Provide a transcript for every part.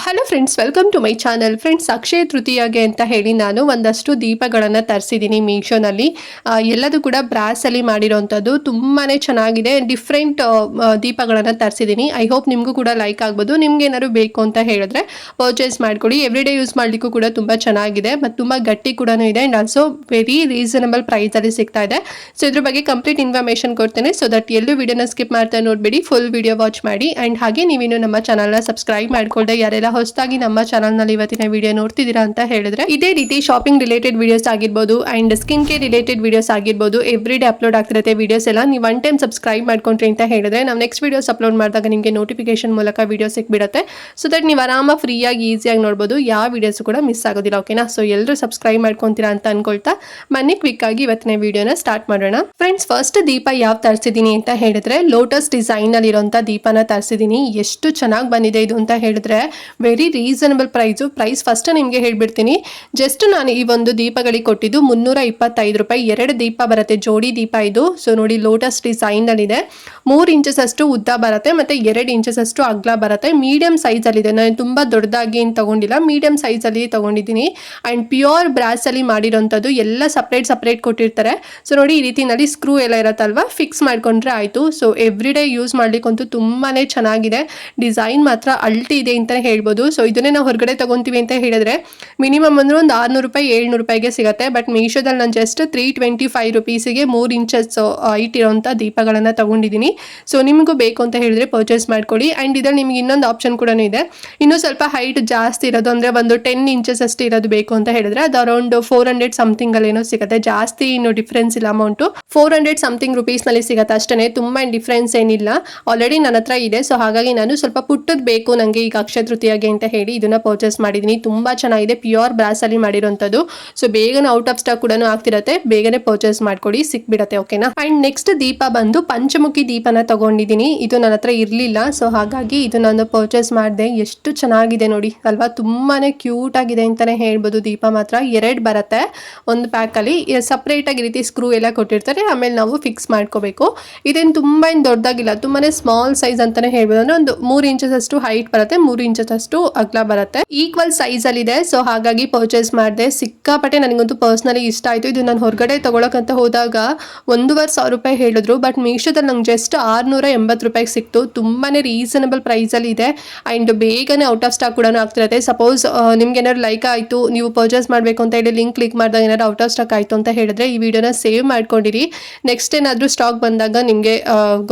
Hello friends, welcome to my channel. Friends, Akshaya ತೃತೀಯಗೆ ಅಂತ ಹೇಳಿ ನಾನು ಒಂದಷ್ಟು ದೀಪಗಳನ್ನು ತರಿಸಿದ್ದೀನಿ ಮೀಶೋನಲ್ಲಿ. ಎಲ್ಲದೂ ಕೂಡ ಬ್ರಾಸಲ್ಲಿ ಮಾಡಿರೋವಂಥದ್ದು, ತುಂಬಾ ಚೆನ್ನಾಗಿದೆ. ಡಿಫ್ರೆಂಟ್ ದೀಪಗಳನ್ನು ತರಿಸಿದ್ದೀನಿ. ಐ ಹೋಪ್ ನಿಮಗೂ ಕೂಡ ಲೈಕ್ ಆಗ್ಬೋದು. ನಿಮ್ಗೆ ಏನಾದ್ರು ಬೇಕು ಅಂತ ಹೇಳಿದ್ರೆ ಪರ್ಚೇಸ್ ಮಾಡ್ಕೊಳ್ಳಿ. ಎವ್ರಿಡೇ ಯೂಸ್ ಮಾಡಲಿಕ್ಕೂ ಕೂಡ ತುಂಬ ಚೆನ್ನಾಗಿದೆ ಮತ್ತು ತುಂಬ ಗಟ್ಟಿ ಕೂಡ ಇದೆ. ಆ್ಯಂಡ್ ಆಲ್ಸೋ ವೆರಿ ರೀಸನಬಲ್ ಪ್ರೈಸಲ್ಲಿ ಸಿಗ್ತಾ ಇದೆ. ಸೊ ಇದ್ರ ಬಗ್ಗೆ ಕಂಪ್ಲೀಟ್ ಇನ್ಫಾರ್ಮೇಷನ್ ಕೊಡ್ತೇನೆ. ಸೊ ದಟ್ ಎಲ್ಲೂ ವಿಡಿಯೋನ ಸ್ಕಿಪ್ ಮಾಡ್ತಾ ನೋಡ್ಬೇಡಿ, ಫುಲ್ ವಿಡಿಯೋ ವಾಚ್ ಮಾಡಿ. ಆ್ಯಂಡ್ ಹಾಗೆ ನೀವಿನ್ನು ನಮ್ಮ ಚಾನಲ್ನ ಸಬ್ಸ್ಕ್ರೈಬ್ ಮಾಡ್ಕೊಳ್ಳದೆ ಯಾರೆಲ್ಲ ಹೊಸದಾಗಿ ನಮ್ಮ ಚಾನಲ್ ನಲ್ಲಿ ಇವತ್ತಿನ ವಿಡಿಯೋ ನೋಡ್ತಿದ್ದೀರಾ ಅಂತ ಹೇಳಿದ್ರೆ, ಇದೇ ರೀತಿ ಶಾಪಿಂಗ್ ರಿಲೇಟೆಡ್ ವಿಡಿಯೋಸ್ ಆಗಿರ್ಬೋದು and skin care related videos ಆಗಿರ್ಬೋದು ಎವ್ರಿ ಡೇ ಅಪ್ಲೋಡ್ ಆಗ್ತಿರುತ್ತೆ ವಿಡಿಯೋಸ್ ಎಲ್ಲ. ನೀವು ಒನ್ ಟೈಮ್ ಸಬ್ಸ್ಕ್ರೈಬ್ ಮಾಡ್ಕೊಂಡ್ರಿ ಅಂತ ಹೇಳಿದ್ರೆ ನಾವು ನೆಕ್ಸ್ಟ್ ವಿಡಿಯೋಸ್ ಅಪ್ಲೋಡ್ ಮಾಡಿದಾಗ ನಿಮಗೆ ನೋಟಿಫಿಕೇಶನ್ ಮೂಲಕ ವಿಡಿಯೋ ಸಿಕ್ಬಿಡುತ್ತೆ. ಸೊ ದಟ್ ನೀವು ಆರಾಮಾಗಿ ಫ್ರೀಯಾಗಿ ಈಸಿಯಾಗಿ ನೋಡ್ಬೋದು, ಯಾವ ವಿಡಿಯೋಸ್ ಕೂಡ ಮಿಸ್ ಆಗೋದಿಲ್ಲ. ಓಕೆನಾ? ಸೊ ಎಲ್ಲರೂ ಸಬ್ಸ್ಕ್ರೈಬ್ ಮಾಡ್ಕೊಂತೀರಾ ಅಂತ ಅನ್ಕೊಳ್ತಾ ಬನ್ನಿ ಕ್ವಿಕ್ ಆಗಿ ಇವತ್ತಿನ ವಿಡಿಯೋನ ಸ್ಟಾರ್ಟ್ ಮಾಡೋಣ. ಫ್ರೆಂಡ್ಸ್, ಫಸ್ಟ್ ದೀಪ ಯಾವ ತರಿಸಿದೀನಿ ಅಂತ ಹೇಳಿದ್ರೆ ಲೋಟಸ್ ಡಿಸೈನ್ ಅಲ್ಲಿ ಇರುವಂತ ದೀಪನ ತರಿಸಿದೀನಿ. ಎಷ್ಟು ಚೆನ್ನಾಗಿ ಬಂದಿದೆ ಇದು ಅಂತ ಹೇಳಿದ್ರೆ ವೆರಿ ರೀಸನಬಲ್ ಪ್ರೈಸ್ ಫಸ್ಟ್ ನಿಮಗೆ ಹೇಳ್ಬಿಡ್ತೀನಿ. ಜಸ್ಟ್ ನಾನು ಈ ಒಂದು ದೀಪಗಳಿಗೆ ಕೊಟ್ಟಿದ್ದು 325 ರೂಪಾಯಿ. 2 ದೀಪ ಬರುತ್ತೆ, ಜೋಡಿ ದೀಪ ಇದು. ಸೊ ನೋಡಿ, ಲೋಟಸ್ ಡಿಸೈನ್ ಅಲ್ಲಿ ಇದೆ. 3 ಇಂಚಸ್ ಅಷ್ಟು ಉದ್ದ ಬರುತ್ತೆ ಮತ್ತೆ 2 ಇಂಚಸ್ ಅಷ್ಟು ಅಗಲ ಬರುತ್ತೆ. ಮೀಡಿಯಂ ಸೈಜ್ ಅಲ್ಲಿ ಇದೆ. ನಾನು ತುಂಬಾ ದೊಡ್ಡದಾಗಿ ಏನು ತಗೊಂಡಿಲ್ಲ, ಮೀಡಿಯಂ ಸೈಜ್ ಅಲ್ಲಿ ತಗೊಂಡಿದ್ದೀನಿ. ಅಂಡ್ ಪ್ಯೂರ್ ಬ್ರಾಸ್ ಅಲ್ಲಿ ಮಾಡಿರೋಂಥದ್ದು, ಎಲ್ಲ ಸಪ್ರೇಟ್ ಕೊಟ್ಟಿರ್ತಾರೆ. ಸೊ ನೋಡಿ, ಈ ರೀತಿನಲ್ಲಿ ಸ್ಕ್ರೂ ಎಲ್ಲ ಇರತ್ತಲ್ವಾ, ಫಿಕ್ಸ್ ಮಾಡ್ಕೊಂಡ್ರೆ ಆಯ್ತು. ಸೊ ಎವ್ರಿ ಡೇ ಯೂಸ್ ಮಾಡ್ಲಿಕ್ಕಂತೂ ತುಂಬಾನೇ ಚೆನ್ನಾಗಿದೆ. ಡಿಸೈನ್ ಮಾತ್ರ ಅಲ್ಟಿ ಇದೆ ಅಂತ ಹೇಳ್ಬೋದು. ಸೊ ಇದನ್ನೇ ನಾವು ಹೊರಗಡೆ ತಗೊಂತೀವಿ ಅಂತ ಹೇಳಿದ್ರೆ ಮಿನಿಮಮ್ ಅಂದ್ರೆ ಒಂದು 600 ರೂಪಾಯಿ 700 ರೂಪಾಯಿಗೆ ಸಿಗುತ್ತೆ. ಬಟ್ ಮೀಶೋದಲ್ಲಿ ನಾನು ಜಸ್ಟ್ 325 ರುಪೀಸಿಗೆ 3 ಇಂಚಸ್ ಹೈಟ್ ಇರೋಂಥ ದೀಪಗಳನ್ನು ತಗೊಂಡಿದ್ದೀನಿ. ಸೊ ನಿಮಗೂ ಬೇಕು ಅಂತ ಹೇಳಿದ್ರೆ ಪರ್ಚೇಸ್ ಮಾಡ್ಕೊಳ್ಳಿ. ಆ್ಯಂಡ್ ಇದರಲ್ಲಿ ನಿಮ್ಗೆ ಇನ್ನೊಂದು ಆಪ್ಷನ್ ಕೂಡ ಇದೆ. ಇನ್ನೂ ಸ್ವಲ್ಪ ಹೈಟ್ ಜಾಸ್ತಿ ಇರೋದು ಅಂದರೆ ಒಂದು 10 ಇಂಚಸ್ ಅಷ್ಟು ಇರೋದು ಬೇಕು ಅಂತ ಹೇಳಿದ್ರೆ ಅದು ಅರೌಂಡ್ 400 ಸಮಥಿಂಗ್ ಅಲ್ಲಿ ಏನೋ ಸಿಗುತ್ತೆ. ಜಾಸ್ತಿ ಇನ್ನು ಡಿಫ್ರೆನ್ಸ್ ಇಲ್ಲ, ಅಮೌಂಟು 400 ಸಮಥಿಂಗ್ ರುಪೀಸ್ನಲ್ಲಿ ಸಿಗುತ್ತೆ ಅಷ್ಟೇ. ತುಂಬ ಡಿಫ್ರೆನ್ಸ್ ಏನಿಲ್ಲ. ಆಲ್ರೆಡಿ ನನ್ನ ಹತ್ರ ಇದೆ. ಸೊ ಹಾಗಾಗಿ ನಾನು ಸ್ವಲ್ಪ ಪುಟ್ಟದ್ದು ಬೇಕು ನನಗೆ ಈಗ ಅಕ್ಷಯ ತೃತೀಯಗೆ ಅಂತ ಹೇಳಿ ಇದನ್ನ ಪರ್ಚೇಸ್ ಮಾಡಿದ್ದೀನಿ. ತುಂಬಾ ಚೆನ್ನಾಗಿದೆ, ಪ್ಯೂರ್ ಬ್ರಾಸ್ ಅಲ್ಲಿ ಮಾಡಿರೋಂಥದ್ದು. ಸೊ ಬೇಗನೆ ಔಟ್ ಆಫ್ ಸ್ಟಾಕ್ ಕೂಡ ಆಗ್ತಿರತ್ತೆ, ಬೇಗನೆ ಪರ್ಚೇಸ್ ಮಾಡ್ಕೊಳ್ಳಿ, ಸಿಕ್ಬಿಡತ್ತೆ. ಓಕೆನಾ? ಅಂಡ್ ನೆಕ್ಸ್ಟ್ ದೀಪ ಬಂದು ಪಂಚಮುಖಿ ದೀಪನ ತಗೊಂಡಿದ್ದೀನಿ. ಇದು ನನ್ನ ಹತ್ರ ಇರ್ಲಿಲ್ಲ, ಸೊ ಹಾಗಾಗಿ ಇದು ನಾನು ಪರ್ಚೇಸ್ ಮಾಡಿದೆ. ಎಷ್ಟು ಚೆನ್ನಾಗಿದೆ ನೋಡಿ ಅಲ್ವಾ, ತುಂಬಾನೇ ಕ್ಯೂಟ್ ಆಗಿದೆ ಅಂತಾನೆ ಹೇಳ್ಬೋದು. ದೀಪ ಮಾತ್ರ 2 ಬರುತ್ತೆ ಒಂದು ಪ್ಯಾಕ್ ಅಲ್ಲಿ. ಸಪ್ರೇಟ್ ಆಗಿ ರೀತಿ ಸ್ಕ್ರೂ ಎಲ್ಲ ಕೊಟ್ಟಿರ್ತಾರೆ, ಆಮೇಲೆ ನಾವು ಫಿಕ್ಸ್ ಮಾಡ್ಕೋಬೇಕು. ಇದೇನು ತುಂಬಾ ಏನು ದೊಡ್ಡದಾಗಿಲ್ಲ, ತುಂಬಾನೇ ಸ್ಮಾಲ್ ಸೈಜ್ ಅಂತಾನೆ ಹೇಳ್ಬೋದು. ಅಂದ್ರೆ ಒಂದು 3 ಇಂಚಸ್ ಅಷ್ಟು ಹೈಟ್ ಬರುತ್ತೆ, 3 ಇಂಚಸ್ ಅಷ್ಟು ಅಗಲ ಬರುತ್ತೆ. ಈಕ್ವಲ್ ಸೈಜ್ ಅಲ್ಲಿ ಇದೆ. ಸೊ ಹಾಗಾಗಿ ಪರ್ಚೇಸ್ ಮಾಡಿದೆ. ಸಿಕ್ಕಾಪಟ್ಟೆ ನನಗಂತೂ ಪರ್ಸನಲಿ ಇಷ್ಟ ಆಯ್ತು. ಇದು ನಾನು ಹೊರಗಡೆ ತಗೊಳಕಂತ ಹೋದಾಗ 1,500 ರೂಪಾಯಿ ಹೇಳಿದ್ರು. ಬಟ್ ಮೀಶೋದಲ್ಲಿ ನಂಗೆ ಜಸ್ಟ್ 680 ರೂಪಾಯಿಗೆ ಸಿಕ್ತು. ತುಂಬಾನೇ ರೀಸನಬಲ್ ಪ್ರೈಸ್ ಅಲ್ಲಿ ಇದೆ. ಅಂಡ್ ಬೇಗನೆ ಔಟ್ ಆಫ್ ಸ್ಟಾಕ್ ಕೂಡ ಆಗ್ತಿರುತ್ತೆ. ಸಪೋಸ್ ನಿಮ್ಗೆ ಏನಾದ್ರು ಲೈಕ್ ಆಯ್ತು, ನೀವು ಪರ್ಚೇಸ್ ಮಾಡಬೇಕು ಅಂತ ಹೇಳಿ ಲಿಂಕ್ ಕ್ಲಿಕ್ ಮಾಡಿದಾಗ ಏನಾದ್ರು ಔಟ್ ಆಫ್ ಸ್ಟಾಕ್ ಆಯ್ತು ಅಂತ ಹೇಳಿದ್ರೆ ಈ ವಿಡಿಯೋನ ಸೇವ್ ಮಾಡ್ಕೊಂಡಿರಿ. ನೆಕ್ಸ್ಟ್ ಏನಾದ್ರು ಸ್ಟಾಕ್ ಬಂದಾಗ ನಿಮಗೆ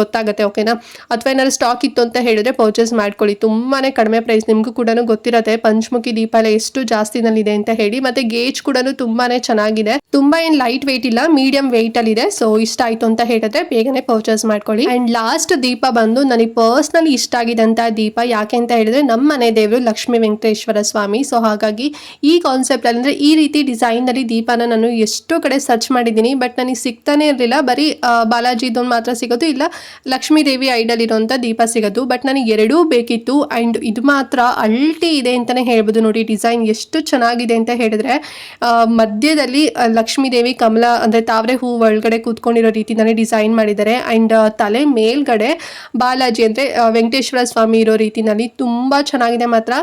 ಗೊತ್ತಾಗುತ್ತೆ. ಓಕೆನಾ? ಅಥವಾ ಏನಾದ್ರು ಸ್ಟಾಕ್ ಇತ್ತು ಅಂತ ಹೇಳಿದ್ರೆ ಪರ್ಚೇಸ್ ಮಾಡ್ಕೊಳ್ಳಿ. ತುಂಬಾನೇ ಕಡಿಮೆ ಪ್ರೈಸ್. ನಿಮ್ಗೂ ಕೂಡ ಗೊತ್ತಿರತ್ತೆ ಪಂಚಮುಖಿ ದೀಪ ಎಲ್ಲ ಎಷ್ಟು ಜಾಸ್ತಿನಲ್ಲಿದೆ ಅಂತ ಹೇಳಿ. ಮತ್ತೆ ಗೇಜ್ ಕೂಡ ತುಂಬಾನೇ ಚೆನ್ನಾಗಿದೆ. ತುಂಬಾ ಏನ್ ಲೈಟ್ ವೇಟ್ ಇಲ್ಲ, ಮೀಡಿಯಂ ವೇಟ್ ಅಲ್ಲಿ ಇದೆ. ಸೊ ಇಷ್ಟ ಆಯ್ತು ಅಂತ ಹೇಳಿದ್ರೆ ಬೇಗನೆ ಪರ್ಚೇಸ್ ಮಾಡ್ಕೊಳ್ಳಿ. ಅಂಡ್ ಲಾಸ್ಟ್ ದೀಪ ಬಂದು ನನಗೆ ಪರ್ಸನಲಿ ಇಷ್ಟ ಆಗಿದಂತ ದೀಪ. ಯಾಕೆ ಅಂತ ಹೇಳಿದ್ರೆ ನಮ್ಮ ಮನೆ ದೇವರು ಲಕ್ಷ್ಮೀ ವೆಂಕಟೇಶ್ವರ ಸ್ವಾಮಿ. ಸೊ ಹಾಗಾಗಿ ಈ ಕಾನ್ಸೆಪ್ಟ್ ಅಲ್ಲಿ ಅಂದ್ರೆ ಈ ರೀತಿ ಡಿಸೈನ್ ಅಲ್ಲಿ ದೀಪನ ನಾನು ಎಷ್ಟೋ ಕಡೆ ಸರ್ಚ್ ಮಾಡಿದ್ದೀನಿ, ಬಟ್ ನನಗೆ ಸಿಗ್ತಾನೆ ಇರಲಿಲ್ಲ. ಬರೀ ಬಾಲಾಜಿದೊಂದು ಮಾತ್ರ ಸಿಗೋದು, ಇಲ್ಲ ಲಕ್ಷ್ಮೀ ದೇವಿ ಐಡಲ್ ಇರೋಂಥ ದೀಪ ಸಿಗೋದು. ಬಟ್ ನನಗೆ ಎರಡೂ ಬೇಕಿತ್ತು. ಅಂಡ್ ಇದು ಮಾತ್ರ ಅಲ್ಟಿ ಇದೆ ಅಂತಾನೆ ಹೇಳ್ಬೋದು. ನೋಡಿ ಡಿಸೈನ್ ಎಷ್ಟು ಚೆನ್ನಾಗಿದೆ ಅಂತ ಹೇಳಿದ್ರೆ, ಮಧ್ಯದಲ್ಲಿ ಲಕ್ಷ್ಮೀ ದೇವಿ ಕಮಲ ಅಂದ್ರೆ ತಾವರೆ ಹೂ ಒಳಗಡೆ ಕೂತ್ಕೊಂಡಿರೋ ರೀತಿನಲ್ಲಿ ಡಿಸೈನ್ ಮಾಡಿದ್ದಾರೆ. ಅಂಡ್ ತಲೆ ಮೇಲ್ಗಡೆ ಬಾಲಾಜಿ ಅಂದ್ರೆ ವೆಂಕಟೇಶ್ವರ ಸ್ವಾಮಿ ಇರೋ ರೀತಿನಲ್ಲಿ ತುಂಬಾ ಚೆನ್ನಾಗಿದೆ. ಮಾತ್ರ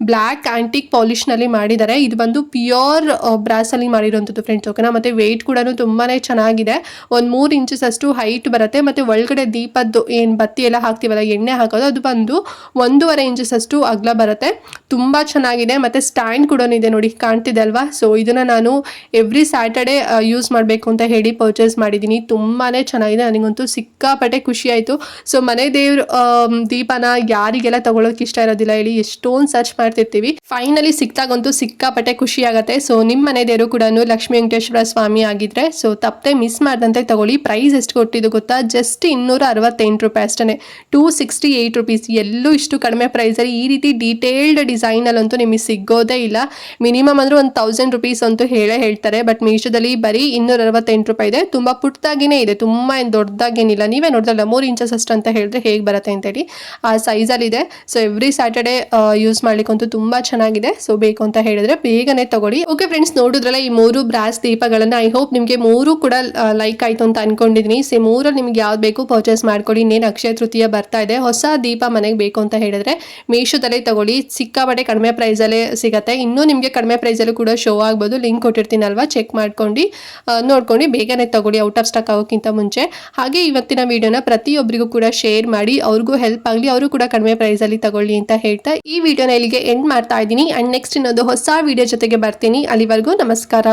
ಬ್ಲ್ಯಾಕ್ ಆಂಟಿಕ್ ಪಾಲಿಶ್ ನಲ್ಲಿ ಮಾಡಿದ್ದಾರೆ. ಇದು ಬಂದು ಪ್ಯೂರ್ ಬ್ರಾಸ್ ಅಲ್ಲಿ ಮಾಡಿರೋಂಥದ್ದು ಫ್ರೆಂಡ್ಸ್. ಓಕೆನಾ? ಮತ್ತೆ ವೆಯ್ಟ್ ಕೂಡ ತುಂಬಾನೇ ಚೆನ್ನಾಗಿದೆ. ಒಂದು 3 ಇಂಚಸ್ ಅಷ್ಟು ಹೈಟ್ ಬರುತ್ತೆ. ಮತ್ತೆ ಒಳಗಡೆ ದೀಪದ್ದು ಏನ್ ಬತ್ತಿ ಎಲ್ಲ ಹಾಕ್ತಿವಲ್ಲ, ಎಣ್ಣೆ ಹಾಕೋದು, ಅದು ಬಂದು 1.5 ಇಂಚಸ್ ಅಷ್ಟು ಅಗಲ ಬರುತ್ತೆ. ತುಂಬಾ ಚೆನ್ನಾಗಿದೆ. ಮತ್ತೆ ಸ್ಟ್ಯಾಂಡ್ ಕೂಡ ಇದೆ ನೋಡಿ, ಕಾಣ್ತಿದೆ ಅಲ್ವಾ? ಸೊ ಇದನ್ನ ನಾನು ಎವ್ರಿ ಸ್ಯಾಟರ್ಡೆ ಯೂಸ್ ಮಾಡಬೇಕು ಅಂತ ಹೇಳಿ ಪರ್ಚೇಸ್ ಮಾಡಿದ್ದೀನಿ. ತುಂಬಾನೇ ಚೆನ್ನಾಗಿದೆ. ನನಗಂತೂ ಸಿಕ್ಕಾಪಟ್ಟೆ ಖುಷಿ ಆಯ್ತು. ಸೊ ಮನೆ ದೇವ್ರ ದೀಪನ ಯಾರಿಗೆಲ್ಲ ತಗೊಳಕ್ ಇಷ್ಟ ಇರೋದಿಲ್ಲ ಹೇಳಿ, ಎಷ್ಟೊಂದು ಸರ್ಚ್ ಮಾಡ್ತಿರ್ತೀವಿ. ಫೈನಲಿ ಸಿಕ್ತಾಗಂತೂ ಸಿಕ್ಕಾಪಟ್ಟೆ ಖುಷಿ ಆಗುತ್ತೆ. ಸೊ ನಿಮ್ಮ ಮನೆ ದೇವರು ಕೂಡ ಲಕ್ಷ್ಮೀ ವೆಂಕಟೇಶ್ವರ ಸ್ವಾಮಿ ಆಗಿದ್ರೆ ಸೊ ತಪ್ಪದೆ ಮಿಸ್ ಮಾಡ್ದಂತೆ ತಗೊಳ್ಳಿ. ಪ್ರೈಸ್ ಎಷ್ಟು ಕೊಟ್ಟಿದ್ದು ಗೊತ್ತಾ? ಜಸ್ಟ್ 268 ರೂಪಾಯಿ ಅಷ್ಟೇ, 268 ರುಪೀಸ್. ಎಲ್ಲೂ ಇಷ್ಟು ಕಡಿಮೆ ಪ್ರೈಸಲ್ಲಿ ಈ ರೀತಿ ಡೀಟೇಲ್ಡ್ ಡಿಸೈನ್ ಅಲ್ಲಂತೂ ನಿಮಗೆ ಸಿಗೋದೇ ಇಲ್ಲ. ಮಿನಿಮಮ್ ಅಂದ್ರೆ 1000 ರುಪೀಸ್ ಅಂತೂ ಹೇಳ್ತಾರೆ. ಬಟ್ ಮೀಶೋದಲ್ಲಿ ಬರೀ 268 ರೂಪಾಯಿ ಇದೆ. ತುಂಬಾ ಪುಟ್ಟದಾಗಿನೇ ಇದೆ, ತುಂಬಾ ಏನು ದೊಡ್ಡದಾಗೇನಿಲ್ಲ. ನೀವೇ ನೋಡ್ದಲ್ಲ 3 ಇಂಚಸ್ ಅಷ್ಟು ಅಂತ ಹೇಳಿದ್ರೆ ಹೇಗೆ ಬರುತ್ತೆ ಅಂತೇಳಿ ಆ ಸೈಜಲ್ಲಿ ಇದೆ. ಸೊ ಎವ್ರಿ ಸ್ಯಾಟರ್ಡೆ ಯೂಸ್ ಮಾಡ್ಲಿಕ್ಕಂತೂ ತುಂಬಾ ಚೆನ್ನಾಗಿದೆ. ಸೊ ಬೇಕು ಅಂತ ಹೇಳಿದ್ರೆ ಬೇಗನೆ ತಗೊಳ್ಳಿ. ಓಕೆ ಫ್ರೆಂಡ್ಸ್, ನೋಡಿದ್ರಲ್ಲ ಈ 3 ಬ್ರಾಸ್ ದೀಪಗಳನ್ನ. ಐ ಹೋಪ್ ನಿಮಗೆ 3 ಕೂಡ ಲೈಕ್ ಆಯ್ತು ಅಂತ ಅನ್ಕೊಂಡಿದೀನಿ. ಸೊ 3 ನಿಮ್ಗೆ ಯಾವ್ದು ಬೇಕು ಪರ್ಚೇಸ್ ಮಾಡ್ಕೊಳ್ಳಿ. ಇನ್ನೇನು ಅಕ್ಷಯ ತೃತೀಯ ಬರ್ತಾ ಇದೆ. ಹೊಸ ದೀಪ ಮನೆಗೆ ಬೇಕು ಅಂತ ಹೇಳಿದ್ರೆ ಮೀಶೋದಲ್ಲೇ ತಗೊಳ್ಳಿ. ತಗೊಳ್ಳಿ, ಸಿಕ್ಕಾಪಟ್ಟೆ ಕಡಿಮೆ ಪ್ರೈಸಲ್ಲೇ ಸಿಗುತ್ತೆ. ಇನ್ನೂ ನಿಮಗೆ ಕಡಿಮೆ ಪ್ರೈಸಲ್ಲೂ ಕೂಡ ಶೋ ಆಗ್ಬೋದು. ಲಿಂಕ್ ಕೊಟ್ಟಿರ್ತೀನಲ್ವಾ, ಚೆಕ್ ಮಾಡ್ಕೊಂಡು ನೋಡ್ಕೊಂಡು ಬೇಗನೆ ತಗೊಳ್ಳಿ, ಔಟ್ ಆಫ್ ಸ್ಟಾಕ್ ಆಗೋಕ್ಕಿಂತ ಮುಂಚೆ. ಹಾಗೆ ಇವತ್ತಿನ ವಿಡಿಯೋನ ಪ್ರತಿಯೊಬ್ಬರಿಗೂ ಕೂಡ ಶೇರ್ ಮಾಡಿ, ಅವ್ರಿಗೂ ಹೆಲ್ಪ್ ಆಗಲಿ, ಅವರು ಕೂಡ ಕಡಿಮೆ ಪ್ರೈಸಲ್ಲಿ ತಗೊಳ್ಳಿ ಅಂತ ಹೇಳ್ತಾ ಈ ವಿಡಿಯೋನ ಇಲ್ಲಿಗೆ ಎಂಡ್ ಮಾಡ್ತಾ ಇದ್ದೀನಿ. ಆ್ಯಂಡ್ ನೆಕ್ಸ್ಟ್ ಇನ್ನೊಂದು ಹೊಸ ವಿಡಿಯೋ ಜೊತೆಗೆ ಬರ್ತೀನಿ. ಅಲ್ಲಿವರೆಗೂ ನಮಸ್ಕಾರ.